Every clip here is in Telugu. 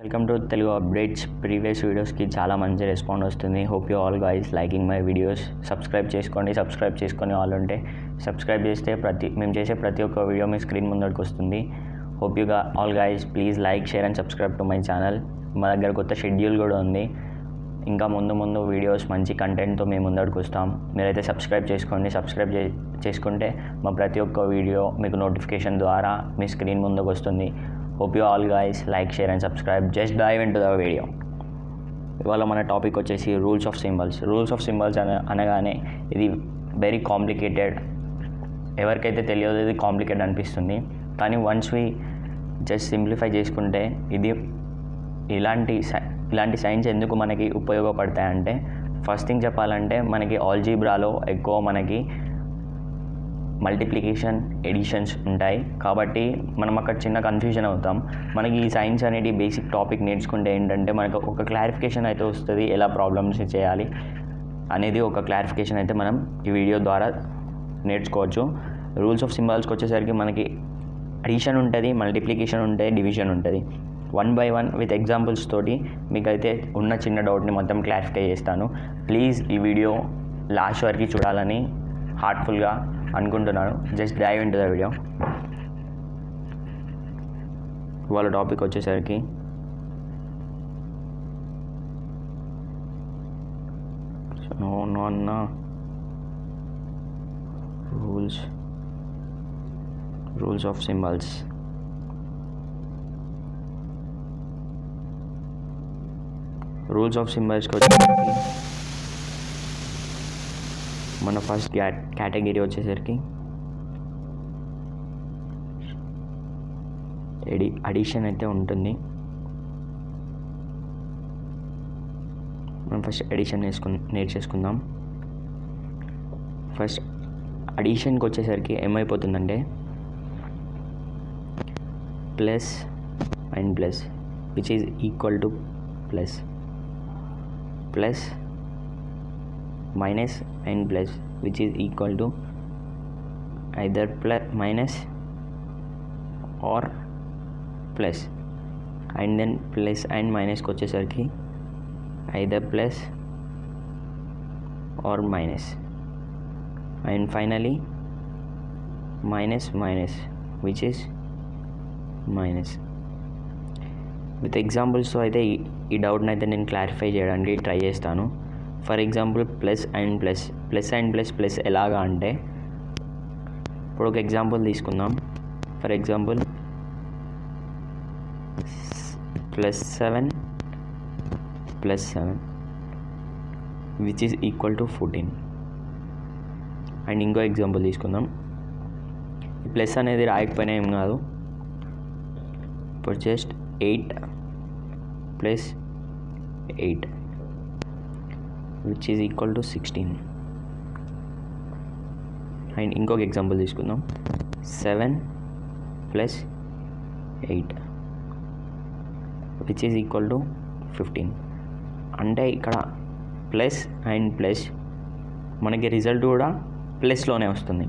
Welcome to Telugu updates. Previous వీడియోస్కి చాలా మంచి రెస్పాండ్ వస్తుంది. Hope you all guys liking my videos. Subscribe చేసుకొని ఆల్ ఉంటే సబ్స్క్రైబ్ చేస్తే మేము చేసే ప్రతి ఒక్క వీడియో మీ స్క్రీన్ ముందరికి వస్తుంది. Hope you all guys please like, share and subscribe to my channel. మా దగ్గర కొత్త షెడ్యూల్ కూడా ఉంది. ఇంకా ముందు వీడియోస్ మంచి కంటెంట్తో మేము ముందరికి వస్తాం. మీరైతే సబ్స్క్రైబ్ చేసుకుంటే మా ప్రతి ఒక్క వీడియో మీకు నోటిఫికేషన్ ద్వారా మీ స్క్రీన్ ముందుకు వస్తుంది. Hope you all guys like, share and subscribe. Just dive into the video. ఇవాళ మన టాపిక్ వచ్చేసి రూల్స్ ఆఫ్ సింబల్స్ అనగానే ఇది వెరీ కాంప్లికేటెడ్. ఎవరికైతే తెలియదు ఇది కాంప్లికేటెడ్ అనిపిస్తుంది, కానీ వన్స్ వి జస్ట్ సింప్లిఫై చేసుకుంటే ఇది ఇలాంటి సైన్స్ ఎందుకు మనకి ఉపయోగపడతాయంటే, ఫస్ట్ థింగ్ చెప్పాలంటే మనకి ఆల్జీబ్రాలో ఎక్కువ మనకి మల్టిప్లికేషన్, ఎడిషన్స్ ఉంటాయి. కాబట్టి మనం అక్కడ చిన్న కన్ఫ్యూజన్ అవుతాం. మనకి ఈ సైన్స్ అనేది బేసిక్ టాపిక్ నేర్చుకుంటే ఏంటంటే మనకు ఒక క్లారిఫికేషన్ అయితే వస్తుంది, ఎలా ప్రాబ్లమ్స్ చేయాలి అనేది ఒక క్లారిఫికేషన్ అయితే మనం ఈ వీడియో ద్వారా నేర్చుకోవచ్చు. రూల్స్ ఆఫ్ సింబల్స్కి వచ్చేసరికి మనకి అడిషన్ ఉంటుంది, మల్టిప్లికేషన్ ఉంటుంది, డివిజన్ ఉంటుంది. 1 by 1 విత్ ఎగ్జాంపుల్స్ తోటి మీకైతే ఉన్న చిన్న డౌట్ని మొత్తం క్లారిఫై చేస్తాను. ప్లీజ్ ఈ వీడియో లాస్ట్ వరకు చూడాలని హార్ట్ఫుల్గా అనుకుంటున్నాను. Just dive into the video. వాళ్ళ టాపిక్ వచ్చేసరికి rules of symbols. Rules of సింబల్స్కి వచ్చేసరికి మన ఫస్ట్ కేటగిరీ వచ్చేసరికి అడిషన్ అయితే ఉంటుంది. మనం ఫస్ట్ అడిషన్ నేర్చేసుకుందాం. ఫస్ట్ అడిషన్కి వచ్చేసరికి ఏమైపోతుందంటే plus and plus which is equal to plus minus and plus which is equal to either minus or plus, and then plus and minus ko vachesariki either plus or minus, and finally minus which is minus. With ఎగ్జాంపుల్స్తో అయితే ఈ డౌట్ని అయితే నేను క్లారిఫై చేయడానికి ట్రై చేస్తాను. For example plus and plus ఎలాగా అంటే, ఇప్పుడు ఒక ఎగ్జాంపుల్ తీసుకుందాం. For example +7 which is equal to 14. And ఇంకో ఎగ్జాంపుల్ తీసుకుందాం. ఈ ప్లస్ అనేది రాయకపోయినా ఏం కాదు. ఇప్పుడు just 8 + 8 which is equal to 16. And ఇంకొక ఎగ్జాంపుల్ తీసుకుందాం. 7 + 8 which is equal to 15. అంటే ఇక్కడ ప్లస్ అండ్ ప్లస్ మనకి రిజల్ట్ కూడా ప్లస్లోనే వస్తుంది,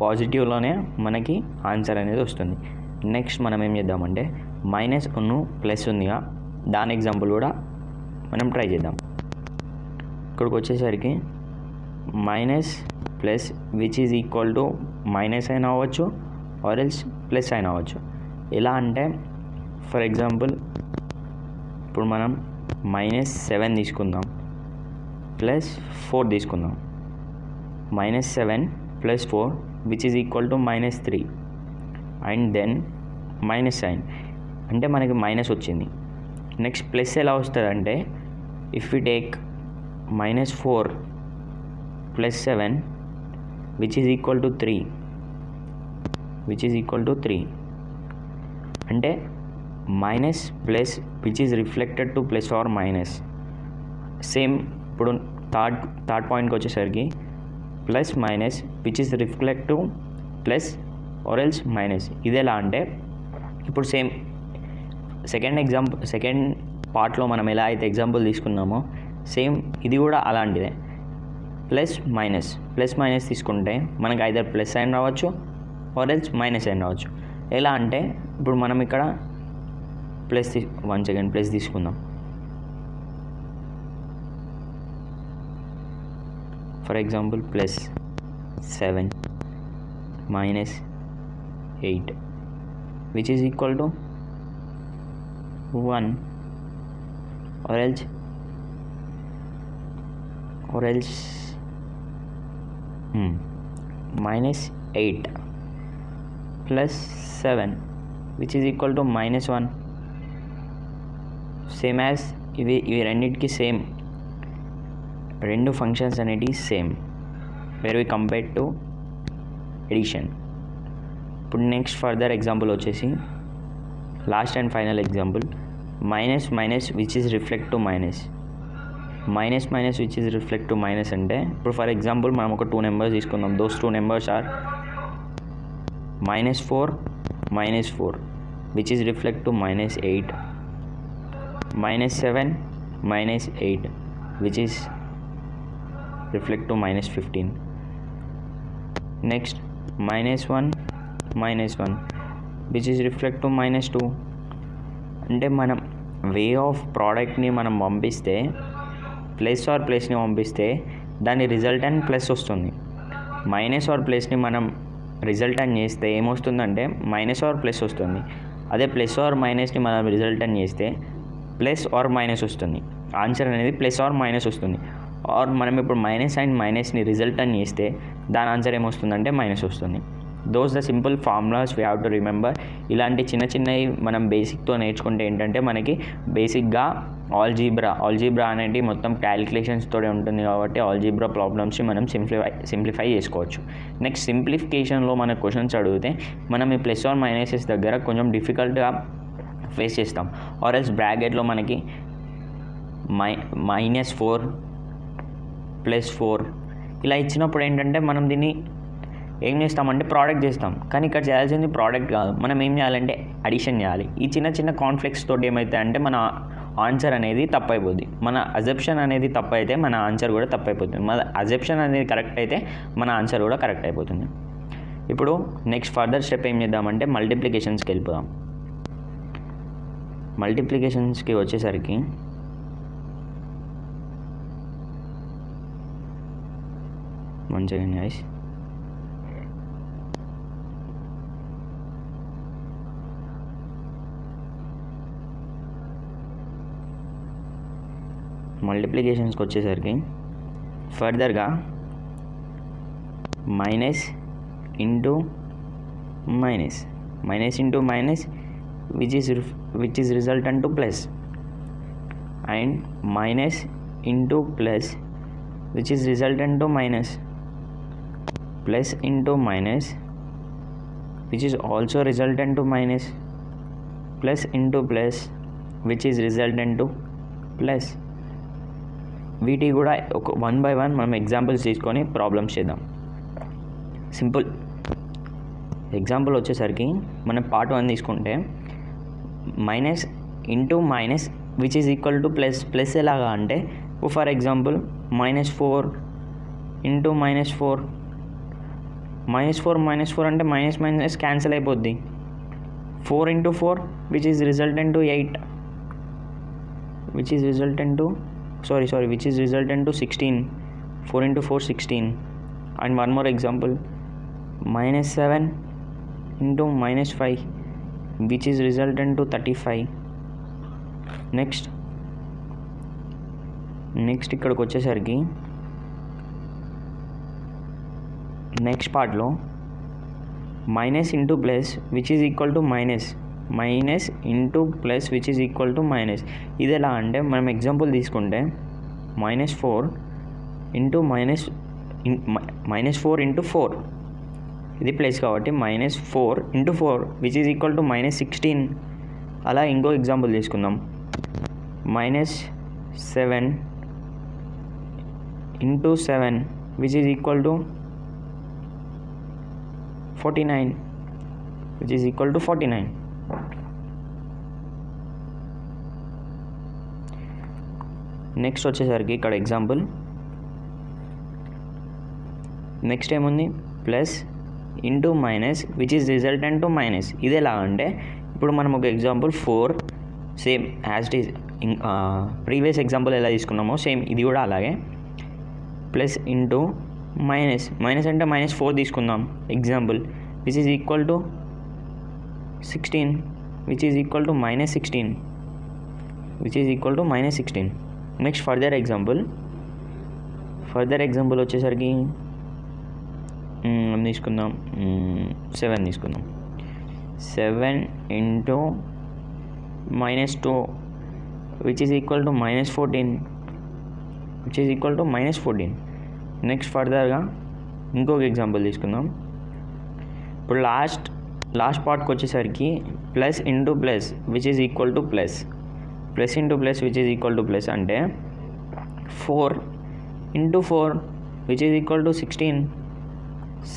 పాజిటివ్లోనే మనకి ఆన్సర్ అనేది వస్తుంది. నెక్స్ట్ మనం ఏం చేద్దామంటే మైనస్ ప్లస్ ఉందిగా, దాని ఎగ్జాంపుల్ కూడా మనం ట్రై చేద్దాం. ఇక్కడికి వచ్చేసరికి minus plus which is equal to minus అయినా అవ్వచ్చు ఆర్ ఎల్స్ ప్లస్ అయినా అవ్వచ్చు. ఎలా అంటే ఫర్ ఎగ్జాంపుల్ ఇప్పుడు మనం -7 తీసుకుందాం, +4 తీసుకుందాం. -7 + 4 which is equal to -3, and then minus sign అంటే మనకి మైనస్ వచ్చింది. నెక్స్ట్ ప్లస్ ఎలా వస్తుంది అంటే, if you take -4 + 7 which is equal to 3 అంటే minus plus which is reflected to plus or minus. Same ఇప్పుడు థర్డ్ పాయింట్కి వచ్చేసరికి +- which is reflect to plus or else minus. ఇది ఎలా అంటే, ఇప్పుడు సేమ్ సెకండ్ పార్ట్లో మనం ఎలా అయితే ఎగ్జాంపుల్ తీసుకున్నామో సేమ్ ఇది కూడా అలాంటిదే. ప్లస్ మైనస్ తీసుకుంటే మనకి ఐదర్ ప్లస్ అయిన రావచ్చు ఆర్ ఎల్స్ మైనస్ అయిన రావచ్చు. ఎలా అంటే ఇప్పుడు మనం ఇక్కడ ప్లస్ వన్ సెకండ్ ప్లస్ తీసుకుందాం. For example plus 7 minus 8 which is equal to 1 or else minus 8 plus 7 which is equal to minus 1. Same as ఇవి రెండింటికి సేమ్, రెండు ఫంక్షన్స్ అనేవి same where we compare to addition. ఇప్పుడు నెక్స్ట్ ఫర్దర్ ఎగ్జాంపుల్ వచ్చేసి last and final example minus minus which is reflect to minus. Minus minus which is reflect to minus అంటే ఇప్పుడు ఫర్ ఎగ్జాంపుల్ మనం ఒక 2 నెంబర్స్ తీసుకుందాం. Those 2 numbers are -4 -4 which is reflect to -8, -7 -8 which is reflect to -15. next -1 -1 which is reflect to -2. అంటే మనం వే ఆఫ్ ప్రోడక్ట్ని మనం పంపిస్తే ప్లస్ ఆర్ ప్లస్ని పంపిస్తే దాని రిజల్టెంట్ ప్లస్ వస్తుంది. మైనస్ ఆర్ ప్లస్ని మనం రిజల్టెంట్ చేస్తే ఏమొస్తుందంటే మైనస్ ఆర్ ప్లస్ వస్తుంది. అదే ప్లస్ ఆర్ మైనస్ని మనం రిజల్టెంట్ చేస్తే ప్లస్ ఆర్ మైనస్ వస్తుంది. ఆన్సర్ అనేది ప్లస్ ఆర్ మైనస్ వస్తుంది. ఆర్ మనం ఇప్పుడు మైనస్ అండ్ మైనస్ని రిజల్టెంట్ చేస్తే దాని ఆన్సర్ ఏమొస్తుందంటే మైనస్ వస్తుంది. Those the simple formulas we have to remember. ఇలాంటి చిన్న చిన్నవి మనం బేసిక్తో నేర్చుకుంటే ఏంటంటే మనకి బేసిక్గా ఆల్జీబ్రా అనేది మొత్తం క్యాలిక్యులేషన్స్తో ఉంటుంది కాబట్టి ఆల్జీబ్రా ప్రాబ్లమ్స్ని మనం సింప్లిఫై చేసుకోవచ్చు. నెక్స్ట్ సింప్లిఫికేషన్లో మన క్వశ్చన్స్ అడిగితే మనం ఈ ప్లస్ ఆర్ మైనసెస్ దగ్గర కొంచెం డిఫికల్ట్గా ఫేస్ చేస్తాం. ఆర్ ఎల్స్ బ్రాకెట్లో మనకి -4 +4 ఇలా ఇచ్చినప్పుడు ఏంటంటే మనం దీన్ని ఏం చేస్తామంటే ప్రోడక్ట్ చేస్తాం. కానీ ఇక్కడ చేయాల్సింది ప్రోడక్ట్ కాదు, మనం ఏం చేయాలంటే అడిషన్ చేయాలి. ఈ చిన్న చిన్న కాన్ఫ్లిక్ట్స్ తోటి ఏమవుతాయి అంటే మన ఆన్సర్ అనేది తప్పైపోద్ది. మన అజెప్షన్ అనేది తప్పైతే మన ఆన్సర్ కూడా తప్పైపోతుంది. మన అజెప్షన్ అనేది కరెక్ట్ అయితే మన ఆన్సర్ కూడా కరెక్ట్ అయిపోతుంది. ఇప్పుడు నెక్స్ట్ ఫర్దర్ స్టెప్ ఏం చేద్దామంటే మల్టిప్లికేషన్స్కి వెళ్ళిపోదాం. మల్టిప్లికేషన్స్కి వచ్చేసరికి వన్ సెకండ్ గైస్. మల్టిప్లికేషన్స్కి వచ్చేసరికి ఫర్దర్గా minus into minus into minus which is resultant to plus, and minus into plus which is resultant to minus, plus into minus which is also resultant to minus, plus into plus which is resultant to plus. వీటి కూడా ఒక 1 by 1 మనం ఎగ్జాంపుల్స్ తీసుకొని ప్రాబ్లమ్స్ చేద్దాం. సింపుల్ ఎగ్జాంపుల్ వచ్చేసరికి మనం పార్ట్ 1 తీసుకుంటే minus into minus which is equal to plus. Plus ఎలాగా అంటే ఫర్ ఎగ్జాంపుల్ -4 ఇంటూ -4 -4 అంటే మైనస్ మైనస్ క్యాన్సిల్ అయిపోద్ది. 4 into 4 which is resultant to 8 which is resultant to 16. 4 into 4 16. And one more example, -7 into -5 which is resultant to 35. Next ఇక్కడికి వచ్చేసరికి నెక్స్ట్ పార్ట్లో minus into plus which is equal to minus into plus which is equal to minus. ఇది ఎలా అంటే మనం ఎగ్జాంపుల్ తీసుకుంటే -4 ఇంటూ -4 ఇంటూ 4 ఇది ప్లస్ కాబట్టి -4 into 4 which is equal to -16. అలా ఇంకో ఎగ్జాంపుల్ తీసుకుందాం. -7 into 7 which is equal to 49 which is equal to 49. Next వచ్చేసరికి ఇక్కడ ఎగ్జాంపుల్ నెక్స్ట్ ఏముంది plus into minus which is resultant to minus. ఇది ఎలా అంటే ఇప్పుడు మనం ఒక example 4 same as it is previous example ఎలా తీసుకున్నామో సేమ్ ఇది కూడా అలాగే. ప్లస్ ఇంటూ మైనస్, మైనస్ అంటే -4 తీసుకుందాం example, which is equal to 16, which is equal to -16, which is equal to -16. Next further example వచ్చేసరికి తీసుకుందాం 7 తీసుకుందాం. 7 into -2 which is equal to -14, which is equal to -14. Next ఫర్దర్గా ఇంకొక ఎగ్జాంపుల్ తీసుకుందాం. ఇప్పుడు లాస్ట్ పార్ట్కి వచ్చేసరికి plus into plus which is equal to plus, plus into plus which is equal to plus అంటే 4 into 4 which is equal to 16,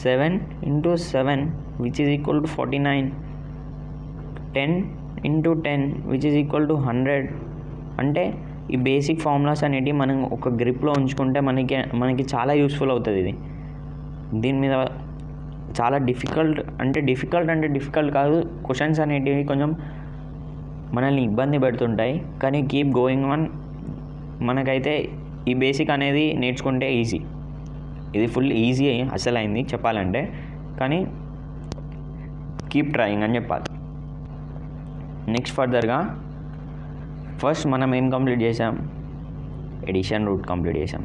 7 into 7 which is equal to 49, 10 into 10 which is equal to 100. అంటే ఈ బేసిక్ ఫార్ములాస్ అనేటివి మనం ఒక గ్రిప్లో ఉంచుకుంటే మనకి చాలా యూస్ఫుల్ అవుతుంది. ఇది దీని మీద చాలా డిఫికల్ట్ కాదు, క్వశ్చన్స్ అనేటివి కొంచెం మనల్ని ఇబ్బంది పెడుతుంటాయి, కానీ కీప్ గోయింగ్ ఆన్. మనకైతే ఈ బేసిక్ అనేది నేర్చుకుంటే ఈజీ, ఇది ఫుల్ ఈజీ అసలు అయింది చెప్పాలంటే, కానీ కీప్ ట్రయింగ్ అని చెప్పాలి. నెక్స్ట్ ఫర్దర్గా ఫస్ట్ మనం ఏం కంప్లీట్ చేసాం, ఎడిషన్ రూట్ కంప్లీట్ చేసాం,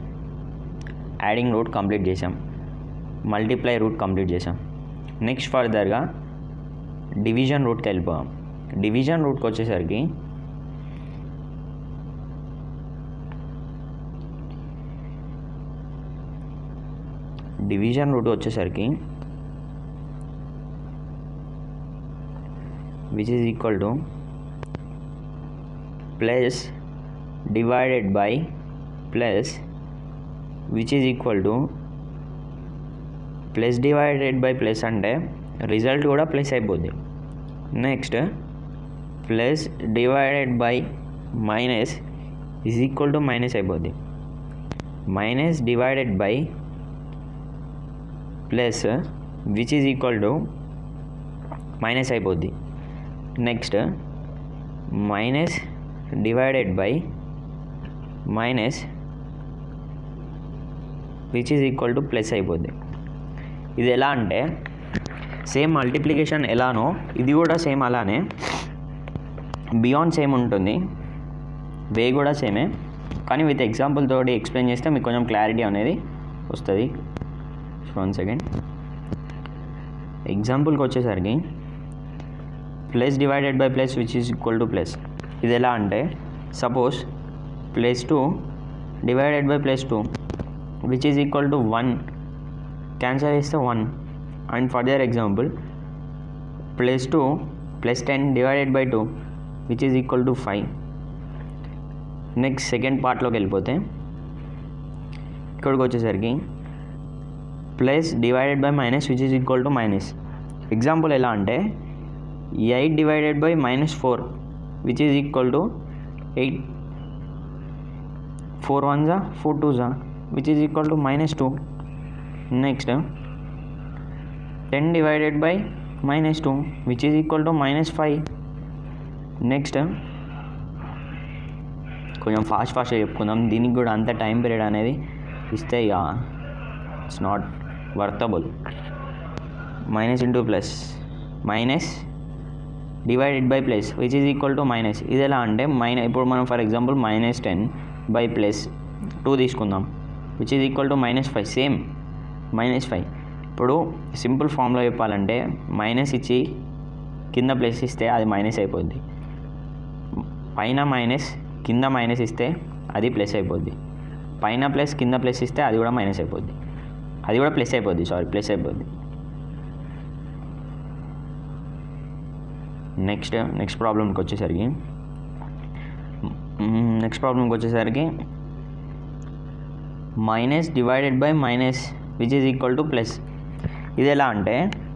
యాడింగ్ రూట్ కంప్లీట్ చేసాం, మల్టిప్లై రూట్ కంప్లీట్ చేసాం. నెక్స్ట్ ఫర్దర్గా డివిజన్ రూట్కి వెళ్ళిపోయాం. డివిజన్ రూట్కి వచ్చేసరికి which is equal to plus divided by plus which is equal to plus divided by plus అంటే రిజల్ట్ కూడా ప్లస్ అయిపోద్ది. Next plus divided by minus is equal to minus అయిపోద్ది. Minus divided by plus which is equal to minus అయిపోద్ది. Next minus divided by minus which is equal to plus అయిపోద్ది. ఇది ఎలా అంటే సేమ్ మల్టిప్లికేషన్ ఎలానో ఇది కూడా సేమ్ అలానే, బియాండ్ సేమ్ ఉంటుంది, వే కూడా సేమే, కానీ విత్ ఎగ్జాంపుల్ తోటి ఎక్స్ప్లెయిన్ చేస్తే మీకు కొంచెం క్లారిటీ అనేది వస్తుంది. 1 సెకండ్. ఎగ్జాంపుల్కి వచ్చేసరికి plus divided by plus which is equal to plus. ఇది ఎలా అంటే suppose +2 divided by +2 which is equal to 1, cancel చేస్తే 1. And further example +2 + 10 divided by 2 which is equal to 5. Next second పార్ట్లోకి వెళ్ళిపోతే ఇక్కడికి వచ్చేసరికి plus divided by minus which is equal to minus. Example ఎలా అంటే 8 divided by -4 which is equal to 8, 4 1 4 2 which is equal to -2. Next 10 divided by -2 which is equal to -5. Next కొంచెం ఫాస్ట్గా చెప్పుకుందాం, దీనికి కూడా అంత టైం పీరియడ్ అనేది ఇస్తే ఇక it's not worthable. Minus into plus minus divided by plus which is equal to minus. ఇది ఎలా అంటే ఇప్పుడు మనం ఫర్ ఎగ్జాంపుల్ -10 బై +2 తీసుకుందాం which is equal to -5. Same -5. ఇప్పుడు సింపుల్ ఫామ్లో చెప్పాలంటే మైనస్ ఇచ్చి కింద ప్లస్ ఇస్తే అది మైనస్ అయిపోద్ది, పైన మైనస్ కింద మైనస్ ఇస్తే అది ప్లస్ అయిపోద్ది, పైన ప్లస్ కింద ప్లస్ ఇస్తే అది కూడా మైనస్ అయిపోద్ది, అది కూడా ప్లస్ అయిపోద్ది ప్లస్ అయిపోద్ది. నెక్స్ట్ ప్రాబ్లంకి వచ్చేసరికి minus divided by minus which is equal to plus. ఇది ఎలా అంటే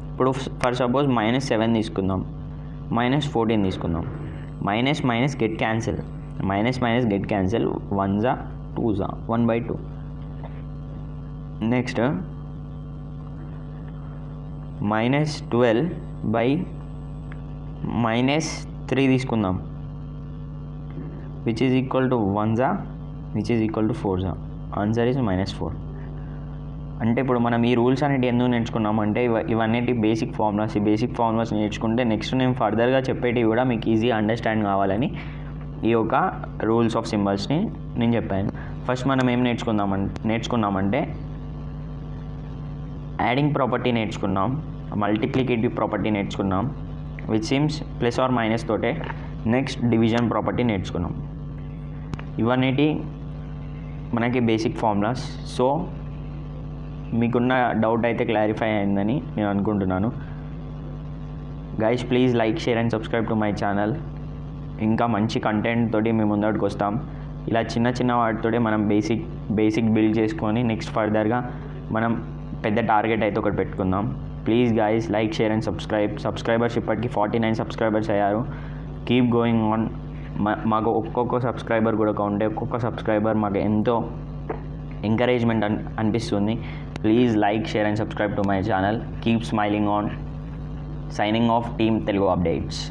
ఇప్పుడు ఫర్ సపోజ్ -7 తీసుకుందాం, -14 తీసుకుందాం, minus minus get cancel, minus minus get cancel, 1 2 1/2. Next -12 by -3 తీసుకుందాం, which is equal to 1 which is equal to 4 answer is -4. అంటే ఇప్పుడు మనం ఈ రూల్స్ అనేవి ఎందుకు నేర్చుకున్నామంటే ఇవన్నీ బేసిక్ ఫార్ములాస్. ఈ బేసిక్ ఫార్ములాస్ నేర్చుకుంటే నెక్స్ట్ నేను ఫర్దర్గా చెప్పేటివి కూడా మీకు ఈజీగా అండర్స్టాండ్ కావాలని ఈ యొక్క రూల్స్ ఆఫ్ సింబల్స్ని నేను చెప్పాను. ఫస్ట్ మనం ఏం నేర్చుకున్నామంటే యాడింగ్ ప్రాపర్టీ నేర్చుకున్నాం, మల్టిప్లికేటివ్ ప్రాపర్టీ నేర్చుకున్నాం, which seems plus or minus తోటే. నెక్స్ట్ డివిజన్ ప్రాపర్టీ నేర్చుకున్నాం. ఇవన్నీ మనకి బేసిక్ ఫార్ములాస్. సో మీకున్న డౌట్ అయితే క్లారిఫై అయిందని నేను అనుకుంటున్నాను. Guys please like, share and subscribe to my channel. ఇంకా మంచి కంటెంట్ తోటి మేము ముందటికి వస్తాం. ఇలా చిన్న వాటితోటి మనం బేసిక్ బిల్డ్ చేసుకొని నెక్స్ట్ ఫర్దర్గా మనం పెద్ద టార్గెట్ అయితే ఒకటి పెట్టుకుందాం. Please guys like, share and subscribers ఇప్పటికి 49 సబ్స్క్రైబర్స్ అయ్యారు. Keep going on. మాకు ఒక్కొక్క సబ్స్క్రైబర్ కూడా ఉంటే ఒక్కొక్క సబ్స్క్రైబర్ మాకు ఎంతో ఎంకరేజ్మెంట్ అనిపిస్తుంది. Please like, share and subscribe to my channel. Keep smiling on. Signing off team Telugu updates.